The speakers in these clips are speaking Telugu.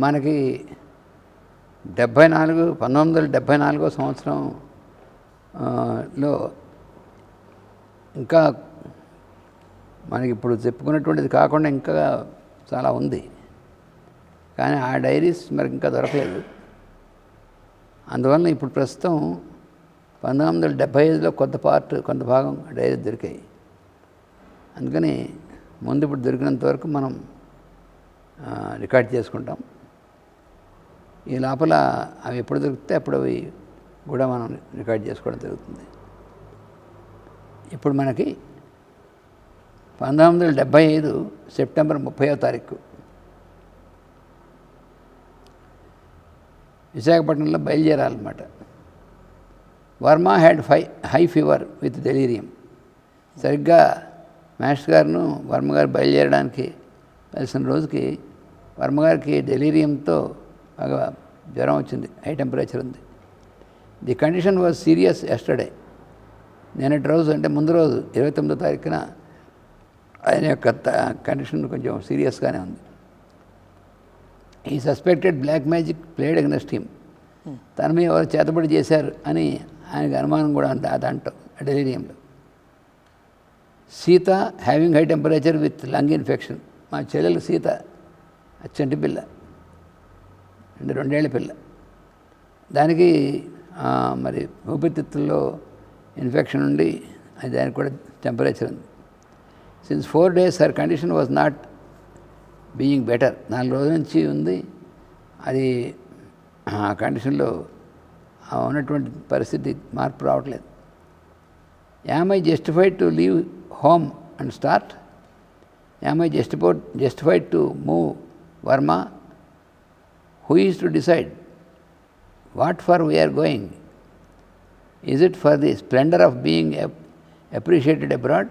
మనకి 1974 సంవత్సరంలో ఇంకా మనకి ఇప్పుడు చెప్పుకున్నటువంటిది కాకుండా ఇంకా చాలా ఉంది. కానీ ఆ డైరీస్ మనకి ఇంకా దొరకలేదు. అందువలన ఇప్పుడు ప్రస్తుతం 1975లో కొంత భాగం డైరీ దొరికాయి. అందుకని ముందు ఇప్పుడు దొరికినంత వరకు మనం రికార్డ్ చేసుకుంటాం. ఈ లోపల అవి ఎప్పుడు దొరికితే అప్పుడు అవి కూడా మనం రికార్డ్ చేసుకోవడం జరుగుతుంది. ఇప్పుడు మనకి 1975 సెప్టెంబర్ 30వ తారీఖు విశాఖపట్నంలో బయలుదేరాలన్నమాట. Varma had high fever with delirium. సరిగ్గా మాస్టర్ గారును వర్మ గారు బయలుదేరడానికి కలిసిన రోజుకి వర్మగారికి డెలీరియంతో బాగా జ్వరం వచ్చింది, హై టెంపరేచర్ ఉంది. The condition was serious yesterday. నేనటి రోజు అంటే ముందు రోజు 29వ తారీఖున ఆయన యొక్క కండిషన్ కొంచెం సీరియస్గానే ఉంది. ఈ suspected black magic played against him. తన మీద ఎవరు చేతబడి చేశారు అని ఆయనకు అనుమానం కూడా ఉంది దాంట్లో డెలీరియంలో. Sita having high temperature with lung infection. మా చెల్లెలు సీత చంటి పిల్ల, 2 ఏళ్ల పిల్ల. దానికి మరి ఊపిరితిత్తుల్లో ఇన్ఫెక్షన్ ఉండి దానికి కూడా టెంపరేచర్ ఉంది. Since 4 days her condition was not being better. 4 రోజుల నుంచి ఉంది అది. ఆ కండిషన్లో ఉన్నటువంటి పరిస్థితి మార్పు రావట్లేదు. Am I justified to leave home and start? Am I justified to move Varma? Who is to decide what for we are going? Is it for the splendor of being appreciated abroad?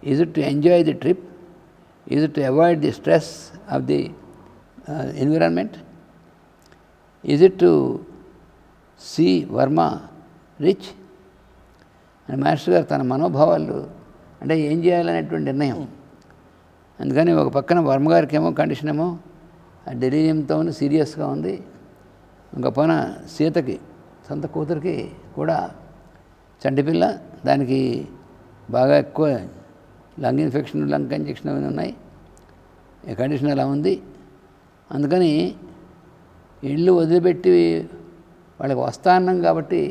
Is it to enjoy the trip? Is it to avoid the stress of the environment? Is it to see Verma rich? అని మాస్టర్ గారు తన మనోభావాలు అంటే ఏం చేయాలనేటువంటి నిర్ణయం. అందుకని ఒక పక్కన వర్మ గారికి ఏమో కండిషన్ ఏమో డెలీరియంతో సీరియస్గా ఉంది. ఇంకో పైన సీతకి సొంత కూతురికి కూడా చంటిపిల్ల, దానికి బాగా ఎక్కువ లంగ్ ఇన్ఫెక్షన్, లంగ్ కంజెక్షన్ అవి ఉన్నాయి. ఈ కండిషన్ అలా ఉంది. అందుకని ఇల్లు వదిలిపెట్టి వాళ్ళకి వస్తాన్నాం కాబట్టి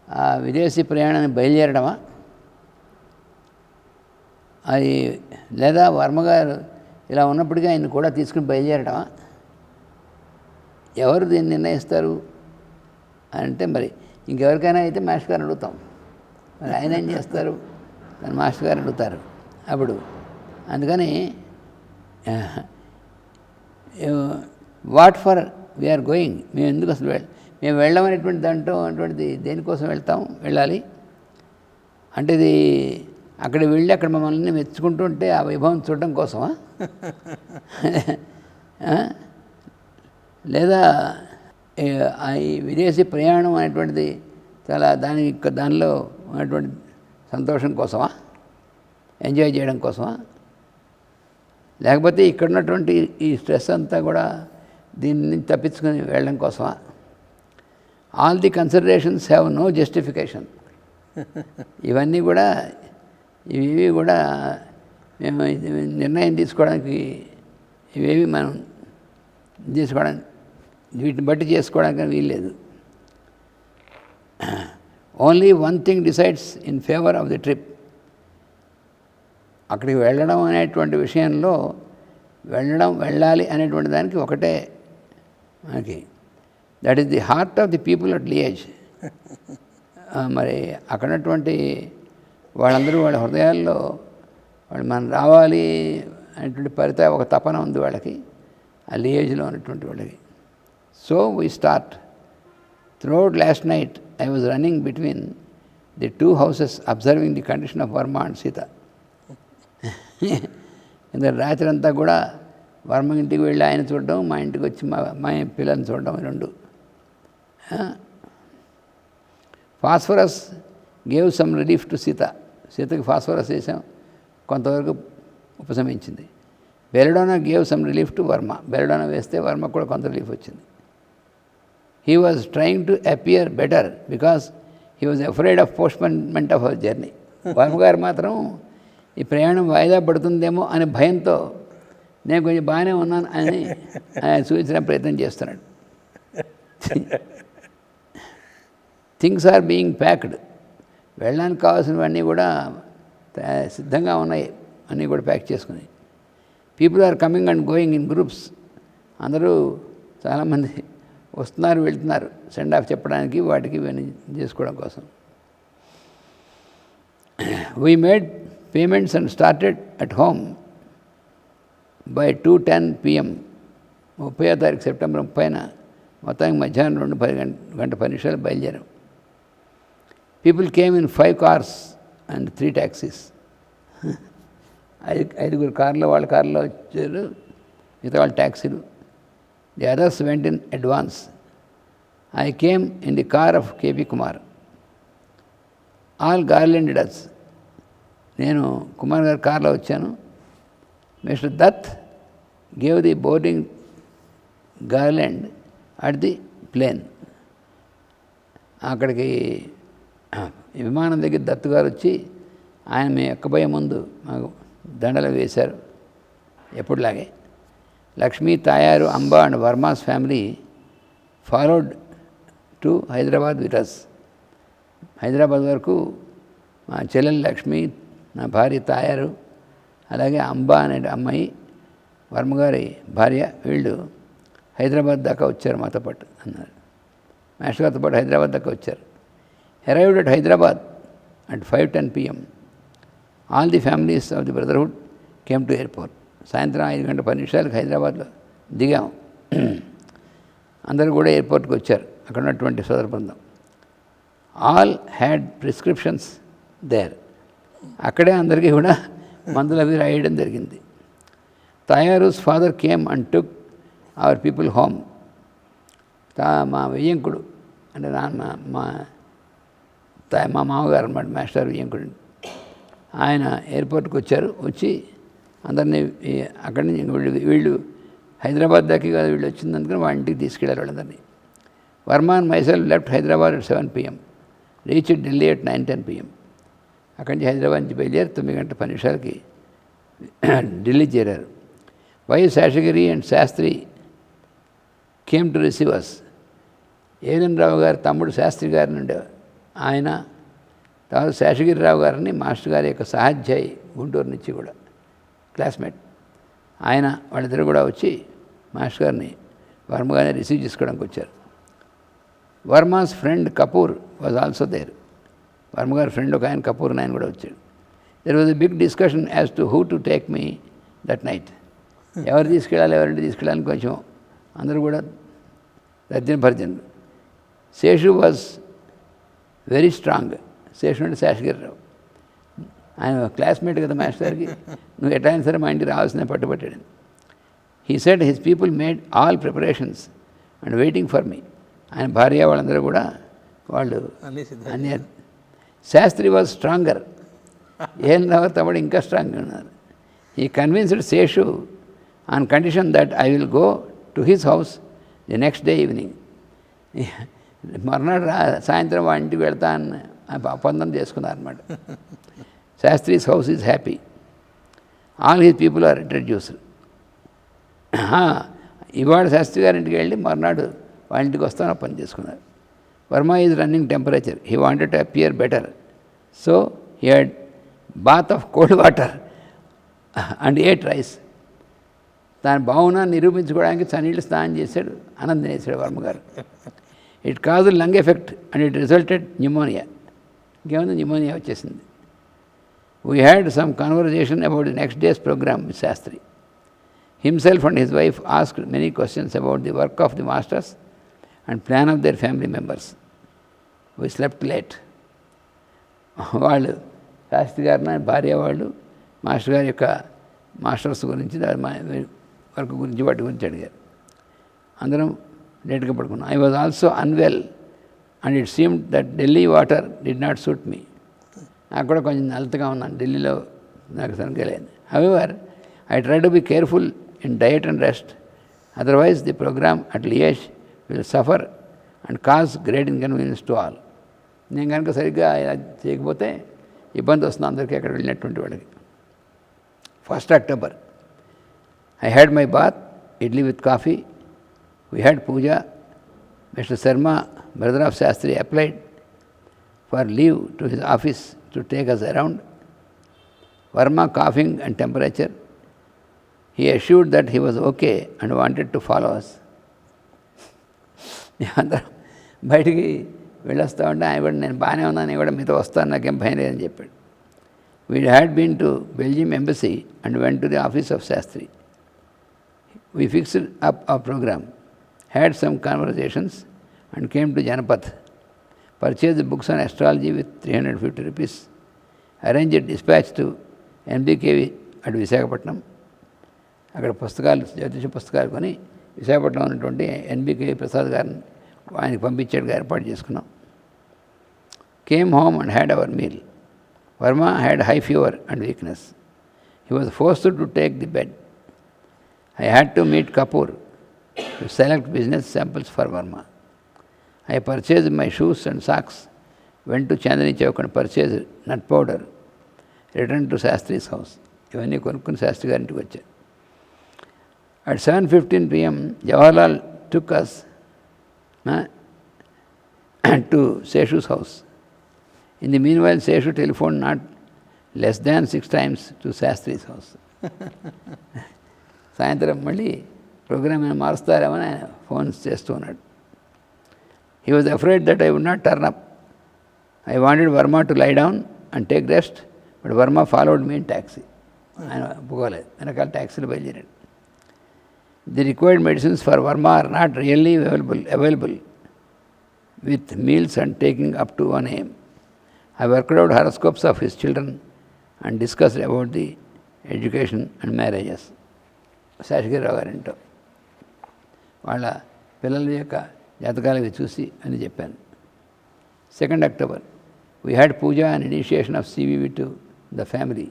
ఆ విదేశీ ప్రయాణాన్ని బయలుదేరడమా, అది లేదా వర్మగారు ఇలా ఉన్నప్పటికీ ఆయన కూడా తీసుకుని బయలుదేరడమా? ఎవరు దీన్ని నిర్ణయిస్తారు అంటే మరి ఇంకెవరికైనా అయితే మాస్టర్ గారిని అడుగుతాం. మరి ఆయన ఏం చేస్తారు? కానీ మాస్టర్ గారు అడుగుతారు అప్పుడు. అందుకని వాట్ ఫర్ వీఆర్ గోయింగ్, మేము ఎందుకు అసలు మేము వెళ్ళమనేటువంటి దాంట్లో అటువంటిది దేనికోసం వెళ్ళాలి అంటే ఇది అక్కడ వెళ్ళి అక్కడ మమ్మల్ని మెచ్చుకుంటుంటే ఆ వైభవం చూడడం కోసమా? లేదా ఈ విదేశీ ప్రయాణం అనేటువంటిది చాలా దానిలో ఉన్నటువంటి సంతోషం కోసమా, ఎంజాయ్ చేయడం కోసమా, లేకపోతే ఇక్కడ ఉన్నటువంటి ఈ స్ట్రెస్ అంతా కూడా దీన్ని తప్పించుకొని వెళ్ళడం కోసమా? All the considerations have no justification. ఇవన్నీ కూడా ఇవి కూడా మేము నిర్ణయం తీసుకోవడానికి ఇవేవి మనం వీటిని బట్టి చేసుకోవడానికి వీల్లేదు. Only one thing decides in favour of the trip. అక్కడికి వెళ్ళడం అనేటువంటి విషయంలో వెళ్ళాలి అనేటువంటి దానికి ఒకటే మనకి, that is the heart of the people at లియేజ్. మరి అక్కడటువంటి వాళ్ళందరూ వాళ్ళ హృదయాల్లో వాళ్ళు మనం రావాలి అనేటువంటి ఒక తపన ఉంది వాళ్ళకి, ఆ ఏజ్లో ఉన్నటువంటి వాళ్ళకి. So we start. Throughout last night I was running between the 2 houses observing the condition of Varma and Sita. ఎందుకంటే రాత్రి అంతా కూడా వర్మ ఇంటికి వెళ్ళి ఆయన చూడడం, మా ఇంటికి వచ్చి మా పిల్లల్ని చూడడం, రెండు. Phosphorus gave some relief to Sita. సీతకి ఫాస్ఫరస్ వేసాం, కొంతవరకు ఉపశమించింది. Belladonna gave some relief to Varma. Belladonna వేస్తే వర్మకు కూడా కొంత రిలీఫ్ వచ్చింది. He was trying to appear better because he was afraid of postponement of our journey. Varma garu మాత్రం ఈ ప్రయాణం వాయిదా పడుతుందేమో అనే భయంతో నేను కొంచెం బాగానే ఉన్నాను అని ఆయన సూచించిన ప్రయత్నం చేస్తున్నాడు. Things are being packed. వెళ్ళడానికి కావాల్సినవన్నీ కూడా సిద్ధంగా ఉన్నాయి, అన్నీ కూడా ప్యాక్ చేసుకుని. People are coming and going in groups. అందరూ చాలామంది వస్తున్నారు, వెళ్తున్నారు సెండ్ ఆఫ్ చెప్పడానికి, వాటికి ఇవన్నీ చేసుకోవడం కోసం. We made payments and started at home by 2:10 PM. 30వ తారీఖు సెప్టెంబర్ 30న మొత్తానికి మధ్యాహ్నం 2:10 బయలుదేరాం. People came in 5 cars and 3 taxis. 5 కార్లో, వాళ్ళ కార్లో వచ్చారు, మిగతా వాళ్ళ ట్యాక్సీలు. The others went in advance. I came in the car of KP Kumar. All garlanded us. నేను కుమార్ గారి కార్లో వచ్చాను. Mister Dutt gave the boarding garland at the plane. అక్కడికి విమానం దగ్గర దత్తు గారు వచ్చి ఆయన మేము ఎక్కబోయే ముందు మాకు దండలు వేశారు ఎప్పుడులాగే. Lakshmi, Tayaru, Amba and Varma's family followed to Hyderabad with us. Hyderabad వరకు మా చెల్లెలు లక్ష్మి, నా భార్య తాయారు, అలాగే అంబా అనే అమ్మాయి, వర్మగారి భార్య, వీళ్ళు హైదరాబాద్ దాకా వచ్చారు మాతో పాటు అన్నారు. మాస్టర్ గారితో పాటు హైదరాబాద్ దాకా వచ్చారు. Arrived at Hyderabad at 5:10 PM. All the families of the brotherhood came to airport. సాయంత్రం 5:10 హైదరాబాద్లో దిగాం. అందరూ కూడా ఎయిర్పోర్ట్కి వచ్చారు, అక్కడ ఉన్నటువంటి సోదర బృందం. All had prescriptions there. అక్కడే అందరికీ కూడా మందులు అవి రాయడం జరిగింది. Tayaru's father came and took our people home. మా వెయ్యంకుడు అంటే మా మామగారు అన్నమాట, మాస్టర్ వెయ్యంకుడు. ఆయన ఎయిర్పోర్ట్కి వచ్చారు. వచ్చి అందరినీ అక్కడి నుంచి వీళ్ళు హైదరాబాద్ దాకా కదా వీళ్ళు వచ్చిందనుకుని వాళ్ళ ఇంటికి తీసుకెళ్ళారు వాళ్ళందరినీ. Varma and myself left Hyderabad at 7 PM. Reach Delhi at 9:10 PM. అక్కడి నుంచి హైదరాబాద్ నుంచి బయలుదేరి 9:10 ఢిల్లీ చేరారు. Y Seshagiri and Sastri came to receive us. AN Rao garu తమ్ముడు శాస్త్రి గారి నుండి ఆయన, తర్వాత శేషగిరిరావు గారిని మాస్టర్ గారి యొక్క సహాధ్యాయి, గుంటూరు నుంచి కూడా క్లాస్మేట్ ఆయన, వాళ్ళిద్దరు కూడా వచ్చి మాస్టర్ గారిని వర్మ గారిని రిసీవ్ చేసుకోవడానికి వచ్చారు. Varma's friend Kapoor was also there. Varma గారి ఫ్రెండ్ ఒక ఆయన కపూర్ ఆయన కూడా వచ్చాడు. There was a big discussion as to who to take me that night. ఎవరు తీసుకెళ్ళాలి, ఎవరింటి తీసుకెళ్ళాలని కొంచెం అందరూ కూడా తర్జన భర్జనలు. Seshu was very strong. Seshu అంటే శేషగిరిరావు, ఆయన క్లాస్మేట్ కదా మాస్టర్కి, నువ్వు ఎట్లయినా సరే మా ఇంటికి రావాల్సిన పట్టుబట్టాడు. He said his people made all preparations and waiting for me. ఆయన భార్య వాళ్ళందరూ కూడా వాళ్ళు అన్ని. Sastri was stronger. ఏం రావు తమ్ముడు ఇంకా స్ట్రాంగ్గా ఉన్నారు. He convinced Seshu on condition that I will go to his house the next day evening. మర్నాడు సాయంత్రం వాళ్ళ ఇంటికి వెళ్తా అని ఒప్పందం చేసుకున్నారన్నమాట. Sastri's house is happy. All his people are introduced. ఇవాళ శాస్త్రి గారి ఇంటికి వెళ్ళి మర్నాడు వాళ్ళ ఇంటికి వస్తాను పని చేసుకున్నారు. Varma is running temperature. He wanted to appear better. So he had bath of cold water and ate rice. దాని భావన నిరూపించుకోవడానికి చన్నీళ్ళు స్నానం చేశాడు, అన్నం తినేసాడు వర్మ గారు. It cause lung effect and it resulted pneumonia. ఇంకేముంది, న్యూమోనియా వచ్చేసింది. We had some conversation about the next day's program with Shastri. Himself and his wife asked many questions about the work of the masters and plan of their family members. We slept late. వాళ్ళు శాస్త్రి గారిన భార్య వాళ్ళు మాస్టర్ గారి యొక్క మాస్టర్స్ గురించి వర్క్ గురించి వాటి గురించి అడిగారు. అందరం లేట్గా పడుకున్నాం. I was also unwell and it seemed that Delhi water did not suit me. నాకు కూడా కొంచెం నలతగా ఉన్నాను, ఢిల్లీలో నాకు సరిగ్గా లేదు. However I try to be careful in diet and rest, otherwise the programme at Liege will suffer and cause great inconvenience to all. నేను కనుక సరిగ్గా చేయకపోతే ఇబ్బంది వస్తుంది అందరికీ అక్కడ వెళ్ళినటువంటి వాళ్ళకి. 1st October, I had my bath, idli with coffee. We had puja. Mr. Sharma, brother of Shastri, applied for leave to his office to take us around. Verma coughing and temperature. He assured that he was okay and wanted to follow us. అందరం బయటికి వెళ్ళొస్తూ ఉంటే ఆయన కూడా నేను బాగానే ఉన్నాను, నేను కూడా మీతో వస్తాను, నాకేం భయం లేదని చెప్పాడు. We had been to Belgium embassy and went to the office of Shastri. We fixed up our program, had some conversations and came to Janapath. Purchased books on astrology with 350 rupees. Arranged dispatch to NBKV at Visakhapatnam. అక్కడ పుస్తకాలు, జ్యోతిష పుస్తకాలు కొని విశాఖపట్నంలో ఉన్నటువంటి ఎన్బికే ప్రసాద్ గారిని ఆయనకి పంపించేట్టుగా ఏర్పాటు చేసుకున్నాం. Came home and had our meal. Verma had high fever and weakness. He was forced to take the bed. I had to meet Kapoor to select business samples for Verma. I purchased my shoes and socks, went to Chandani Chowk and purchased nut powder, returned to Shastri's house. ఇవన్నీ కొనుక్కుని శాస్త్రి గారింటికి వచ్చాను. At 7:15 p.m., Jawaharlal took us to Seshu's house. In the meanwhile, Seshu telephoned not less than 6 times to Shastri's house. సాయంత్రం మళ్ళీ ప్రోగ్రామ్ ఏమైనా మారుస్తారేమని ఆయన ఫోన్స్ చేస్తూ ఉన్నాడు. He was afraid that I would not turn up. I wanted Verma to lie down and take rest, but Verma followed me in taxi. ఆయన ఒప్పుకోలేదు, వెనకాల ట్యాక్సీలో బయలుదేరాడు. The required medicines for Verma are not really available with meals and taking up to 1 a.m. I worked out horoscopes of his children and discussed about the education and marriages. Seshagiri Rao గారింటో వాళ్ళ పిల్లల యొక్క జాతకాలవి చూసి అని చెప్పాను. 2nd October, we had puja and initiation of CVV to the family.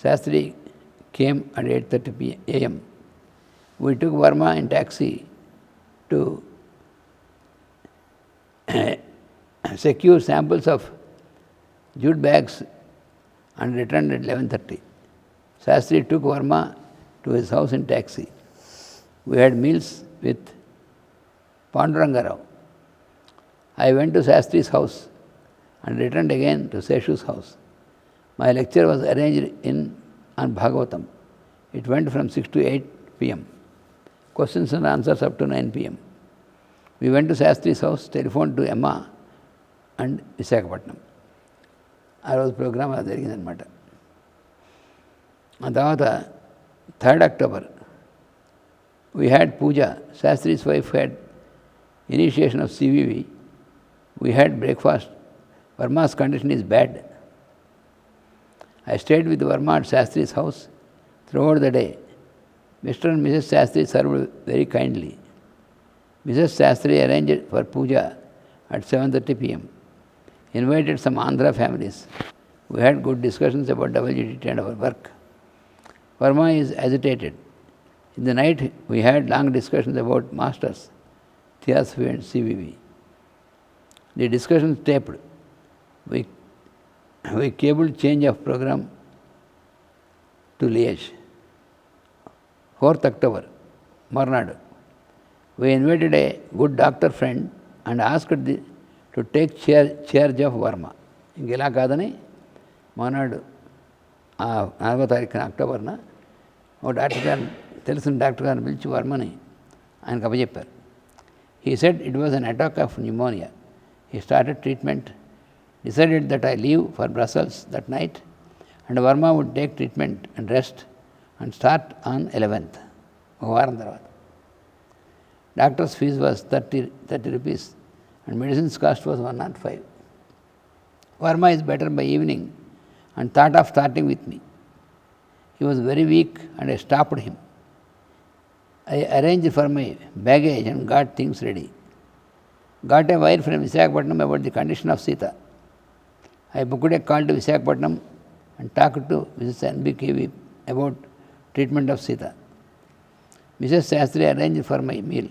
Shastri came at 8:30 a.m. We took Verma in taxi to secure samples of jute bags and returned at 11:30. Shastri took Verma to his house in taxi. We had meals with Pandurangarao. I went to Shastri's house and returned again to Seshu's house. My lecture was arranged on Bhagavatam. It went from 6 to 8 p.m. Questions and answers up to 9 p.m. We went to Shastri's house, telephoned to Emma and Visakhapatnam. ఆ రోజు ప్రోగ్రామ్ అలా జరిగిందనమాట. ఆ తర్వాత 3rd October, we had puja. Shastri's wife had initiation of CVV. We had breakfast. Verma's condition is bad. I stayed with Verma at Shastri's house throughout the day. Mr. and Mrs. Shastri served very kindly. Mrs. Shastri arranged for puja at 7:30 p.m. Invited some Andhra families. We had good discussions about WGT and our work. Verma is agitated. In the night, we had long discussions about masters, theosophy and CVV. The discussions taped. We cabled change of program to Liège. 4th October, Marnad. We invited a good doctor friend and asked to take charge of Verma. ఇంకెలా కాదని మర్నాడు 4వ తారీఖున అక్టోబర్న ఒక డాక్టర్ గారిని, తెలిసిన డాక్టర్ గారిని పిలిచి వర్మని ఆయనకు అప్పచెప్పారు. He said it was an attack of pneumonia. He started treatment, decided that I leave for Brussels that night and Varma would take treatment and rest and start on 11th, ఒక వారం తర్వాత. Doctors fees was 30 rupees and medicines cost was 105. Verma is better by evening and thought of starting with me. He was very weak and I stopped him. I arranged for my baggage and got things ready. Got a wire from Visakhapatnam about the condition of Sita. I booked a call to Visakhapatnam and talked to Mrs. NBKV about treatment of Sita. Mrs. Shastri arranged for my meal.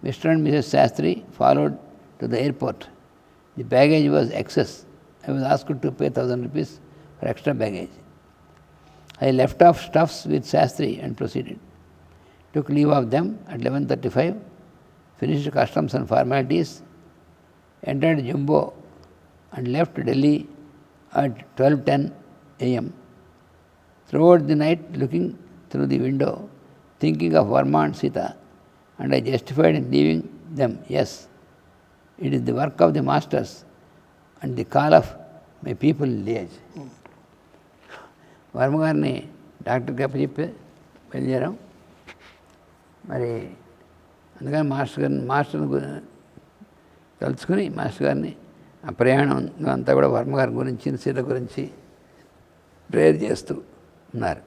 Mr. and Mrs. Shastri followed to the airport. The baggage was excess. I was asked to pay 1,000 rupees for extra baggage. I left off stuffs with Shastri and proceeded. Took leave of them at 11:35, finished customs and formalities, entered Jumbo and left Delhi at 12:10 a.m. Throughout the night, looking through the window, thinking of Verma and Sita, and I justified in leaving them. Yes, it is the work of the masters and the call of my people liege. Varma గారిని డాక్టర్కి అప్పచెప్పి బయలుదేరాం. మరి అందుకని మాస్టర్ని తలుచుకుని మాస్టర్ గారిని ఆ ప్రయాణం అంతా కూడా వర్మ గారి గురించి సీత గురించి ప్రేయర్ చేస్తూ ఉన్నారు.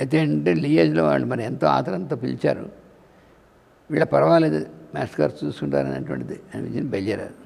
అయితే అంటే లియేజ్లో వాళ్ళు మరి ఎంతో ఆతరంతో పిలిచారు. వీళ్ళ పర్వాలేదు మాస్టర్ గారు చూసుకుంటారనేటువంటిది అనిపించింది, బయలుదేరారు.